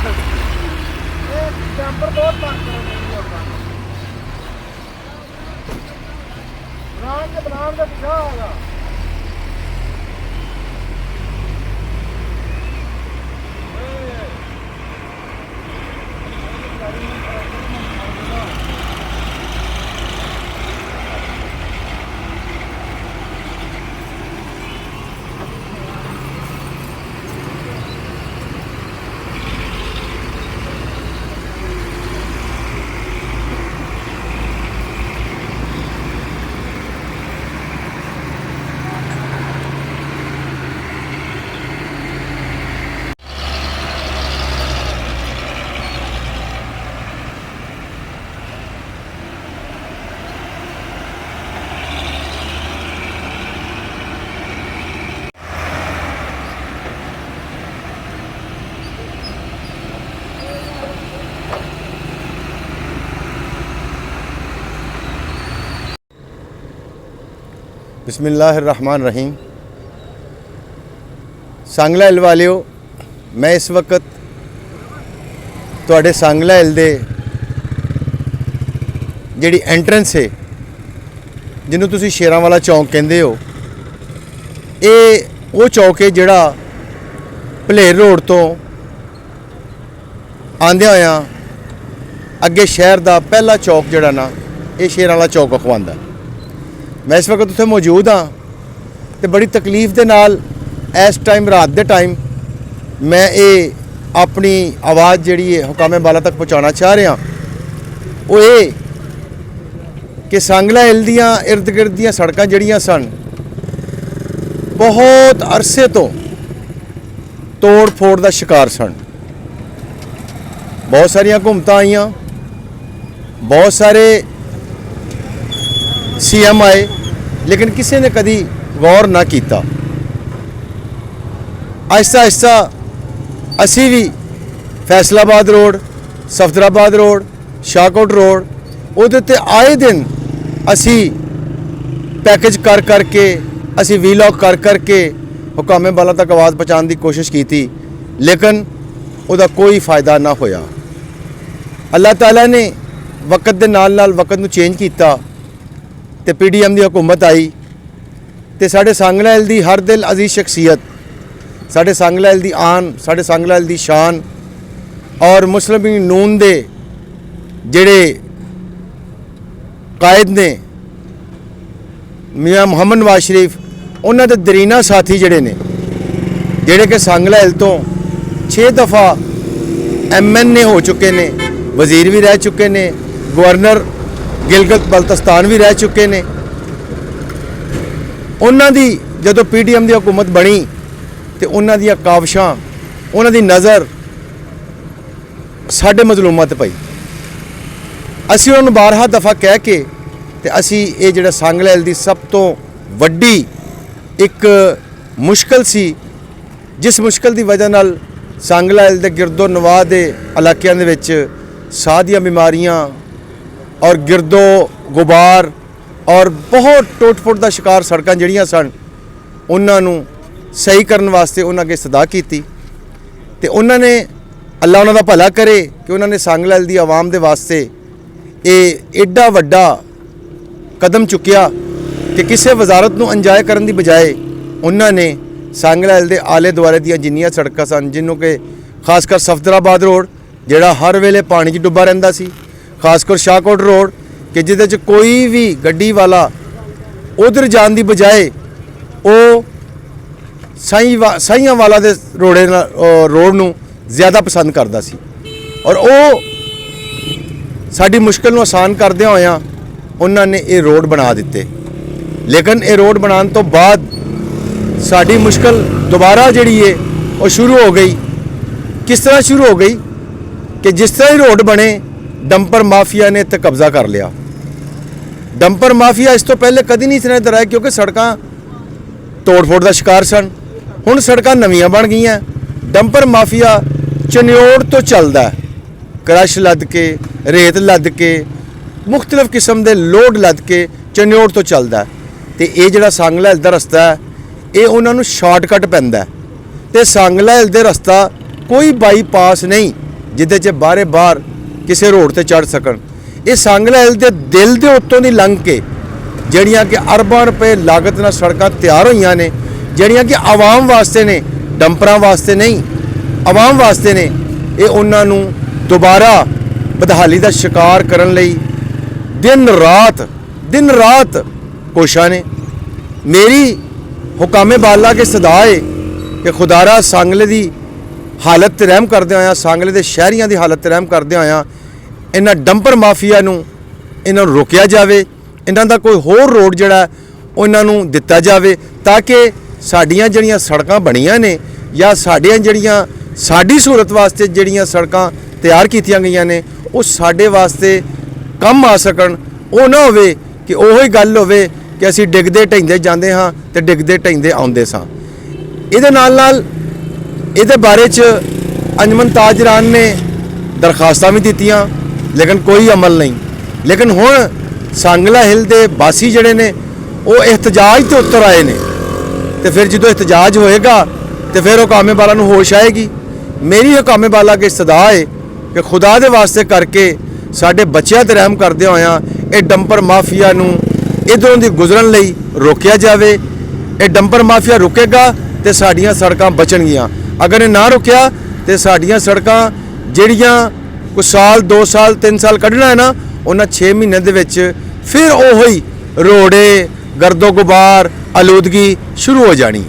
Jumper ਬਹੁਤ ਤੰਗ ਕਰਦੇ ਲੋਕਾਂ ਨੂੰ ਬਣਾਉਣ ਦਾ ਪਿਛਾ ਹੈਗਾ। बिस्मिल्लाहिर्रहमानिर्रहीम। सांगला हिल वालियो, मैं इस वक्त तुहाडे सांगला हिल दे जिहड़ी एंट्रेंस है जिन्हों तुसी शेरां वाला चौंक कहंदे हो, ये वो चौक है जिहड़ा भलेर रोड तो आंदे होया अगे शहर का पहला चौक जिहड़ा ना ये शेरां वाला चौक अखवांदा। मैं इस वक्त उत्थे मौजूद हाँ तो बड़ी तकलीफ दे नाल इस टाइम रात दे टाइम मैं ये अपनी आवाज़ जिहड़ी है हुकामे बाला तक पहुँचाना चाह रहा। वो ये कि सांगला हिल दियाँ इर्द गिर्द दियाँ सड़कां जिहड़ियां सन बहुत अरसे तो तोड़ फोड़ का शिकार सन। बहुत सारिया घुमतां आईयां, बहुत सारे CM आए, लेकिन किसी ने कभी गौर ना किया। आहिस्ता आहिस्ता असी भी Faisalabad road, Safdarabad road, Shahkot road उहदे ते आए दिन असी पैकेज कर करके असी वीलॉग कर करके हुकामे बाला तक आवाज़ पहुँचाने की कोशिश की थी, लेकिन उसका कोई फ़ायदा ना होया। अल्लाह ताला ने वक्त दे नाल नाल वक्त नूं चेंज किया तो PDM की हुकूमत आई तो साढ़े सांगला हिल की हर दिल अजीज शख्सियत, साढ़े सांगला हिल की आन, साढ़े सांगला हिल की शान और मुस्लिम लीग नून दे जिहड़े कायद ने मियाँ मुहम्मद नवाज शरीफ, उन्हां दे दरीना साथी जिहड़े ने जिहड़े कि सांगला हिल तो 6 दफ़ा MNA हो चुके ने, वजीर भी रह चुके ने, गवर्नर गिलगित बल्तिस्तान भी रह चुके ने। उन्हां दी जदों PDM की हुकूमत बनी तो उन्हां दी काविशां, उन्हां दी नज़र साडे मजलूमां ते पई। असी उन्होंने बारहा दफ़ा कह के ते असी ये जिहड़ा सांगला हिल दी सब तो वड्डी एक मुश्किल सी, जिस मुश्किल की वजह नाल सांगला हिल दे गिरदो नवाह दे इलाकिਆਂ ਦੇ ਵਿੱਚ साह ਦੀਆਂ बीमारियां और गिरदो गुबार और बहुत टुट फुट का शिकार सड़कां जिहड़ियां सन उन्होंने सही करने वास्ते उन्होंने अगे सदा की ते उन्होंने अल्लाह उन्हों का भला करे कि उन्होंने सांगला हिल दी आवाम दे वास्ते ये एडा वड्डा कदम चुकिया कि किसी वजारत नूं अंजाए करन दी बजाए उन्होंने सांगला हिल दे आले दुआले दियां जिन्नियां सड़कां सन, जिन्हों के खासकर सफदराबाद रोड जिहड़ा हर वेले पानी 'च डुब्बा रहिंदा सी, खासकर शाहकोट रोड कि जिहदे च कोई भी गड्डी वाला उधर जाने की बजाय वो साइयां वाला दे रोड नूं ज़्यादा पसंद करता सी और वो साडी मुश्किल नूं आसान करदे होया उन्होंने ये रोड बना दिते। लेकिन ये रोड बनाने तो बाद साडी मुश्किल दोबारा जिहड़ी है वो शुरू हो गई। किस तरह शुरू हो गई कि जिस तरह ही रोड बने डंपर माफिया ने इत्थे कब्जा कर लिया। डंपर माफिया इस तो पहले कभी नहीं इतने इधर आए क्योंकि सड़कां तोड़ फोड़ का शिकार सन। हुण सड़कां नवीं बन गई। डंपर माफिया चन्योड़ तो चलता है, क्रश लद के, रेत लद के, मुख्तलिफ किस्म के लोड लद के चन्योड़ तो चलता है। तो ये जिहड़ा सांगला हिल दा रस्ता है ये उन्होंने शॉर्टकट पैंदा है। तो सांगला हिल दे रस्ता कोई बाईपास नहीं, ਜਿਹਦੇ 'ਚ ਬਾਹਰ ਕਿਸੇ ਰੋਡ ਤੇ ਚੜ ਸਕਣ। ਇਹ ਸੰਗਲਾ ਹਿੱਲ ਦੇ ਦਿਲ ਦੇ ਉੱਤੋਂ ਦੀ ਲੰਘ ਕੇ ਜਿਹੜੀਆਂ ਕਿ ਅਰਬਾਂ ਰੁਪਏ ਲਾਗਤ ਨਾਲ ਸੜਕਾਂ ਤਿਆਰ ਹੋਈਆਂ ਨੇ, ਜਿਹੜੀਆਂ ਕਿ ਆਵਾਮ ਵਾਸਤੇ ਨੇ, ਡੰਪਰਾਂ ਵਾਸਤੇ ਨਹੀਂ, ਆਵਾਮ ਵਾਸਤੇ ਨੇ, ਇਹ ਉਹਨਾਂ ਨੂੰ ਦੁਬਾਰਾ ਬਦਹਾਲੀ ਦਾ ਸ਼ਿਕਾਰ ਕਰਨ ਲਈ ਦਿਨ ਰਾਤ ਕੋਸ਼ਿਸ਼ਾਂ ਨੇ। ਮੇਰੀ ਹੁਕਾਮੇ ਬਾਲਾ ਕੇ ਸਦਾ ਹੈ ਕਿ ਖੁਦਾਰਾ ਸੰਗਲੇ ਦੀ ਹਾਲਤ ਤੇ ਰਹਿਮ ਕਰਦੇ ਹੋਇਆ, ਸੰਗਲੇ ਦੇ ਸ਼ਹਿਰੀਆਂ ਦੀ ਹਾਲਤ ਤੇ ਰਹਿਮ ਕਰਦੇ ਹੋਇਆ ਇਹਨਾਂ ਡੰਪਰ ਮਾਫੀਆ ਨੂੰ ਇਹਨਾਂ ਨੂੰ ਰੋਕਿਆ ਜਾਵੇ। ਇਹਨਾਂ ਦਾ ਕੋਈ ਹੋਰ ਰੋਡ ਜਿਹੜਾ ਉਹ ਇਹਨਾਂ ਨੂੰ ਦਿੱਤਾ ਜਾਵੇ ਤਾਂ ਕਿ ਸਾਡੀਆਂ ਜਿਹੜੀਆਂ ਸੜਕਾਂ ਬਣੀਆਂ ਨੇ ਜਾਂ ਸਾਡੀਆਂ ਜਿਹੜੀਆਂ ਸਾਡੀ ਸਹੂਲਤ ਵਾਸਤੇ ਜਿਹੜੀਆਂ ਸੜਕਾਂ ਤਿਆਰ ਕੀਤੀਆਂ ਗਈਆਂ ਨੇ ਉਹ ਸਾਡੇ ਵਾਸਤੇ ਕੰਮ ਆ ਸਕਣ। ਉਹ ਨਾ ਹੋਵੇ ਕਿ ਉਹੀ ਗੱਲ ਹੋਵੇ ਕਿ ਅਸੀਂ ਡਿੱਗਦੇ ਢਹਿੰਦੇ ਜਾਂਦੇ ਹਾਂ ਤੇ ਡਿੱਗਦੇ ਢਹਿੰਦੇ ਆਉਂਦੇ ਸਾਂ। ਇਹਦੇ ਨਾਲ ਇਹਦੇ ਬਾਰੇ 'ਚ ਅੰਜਮਨ ਤਾਜਰਾਨ ਨੇ ਦਰਖਾਸਤਾਂ ਵੀ ਦਿੱਤੀਆਂ ਲੇਕਿਨ ਕੋਈ ਅਮਲ ਨਹੀਂ। ਲੇਕਿਨ ਹੁਣ ਸੰਗਲਾ ਹਿੱਲ ਦੇ ਵਾਸੀ ਜਿਹੜੇ ਨੇ ਉਹ ਇhtਜਾਜ ਤੇ ਉਤਰ ਆਏ ਨੇ ਤੇ ਫਿਰ ਜਦੋਂ ਇhtਜਾਜ ਹੋਏਗਾ ਤੇ ਫਿਰ ਹੁਕਾਮੇ ਬਾਲਾ ਨੂੰ ਹੋਸ਼ ਆਏਗੀ। ਮੇਰੀ ਹੁਕਾਮੇ ਬਾਲਾ ਕੇ ਸਦਾ ਹੈ ਕਿ ਖੁਦਾ ਦੇ ਵਾਸਤੇ ਕਰਕੇ ਸਾਡੇ ਬੱਚਿਆਂ ਤੇ ਰਹਿਮ ਕਰਦੇ ਹੋਇਆਂ ਇਹ ਡੰਪਰ ਮਾਫੀਆ ਨੂੰ ਇਧਰੋਂ ਦੀ ਗੁਜ਼ਰਨ ਲਈ ਰੋਕਿਆ ਜਾਵੇ। ਇਹ ਡੰਪਰ ਮਾਫੀਆ ਰੁਕੇਗਾ ਤੇ ਸਾਡੀਆਂ ਸੜਕਾਂ ਬਚਣਗੀਆਂ। ਅਗਰ ਇਹ ਨਾ ਰੁਕਿਆ ਤੇ ਸਾਡੀਆਂ ਸੜਕਾਂ ਜਿਹੜੀਆਂ ਕੁਝ ਸਾਲ 2 ਸਾਲ 3 ਸਾਲ ਕੱਢਣਾ ਹੈ ਨਾ, ਉਹਨਾਂ 6 ਮਹੀਨਿਆਂ ਦੇ ਵਿੱਚ ਫਿਰ ਉਹੀ ਰੋੜੇ ਗਰਦੋ ਗੁਬਾਰ ਆਲੂਦਗੀ ਸ਼ੁਰੂ ਹੋ ਜਾਣੀ।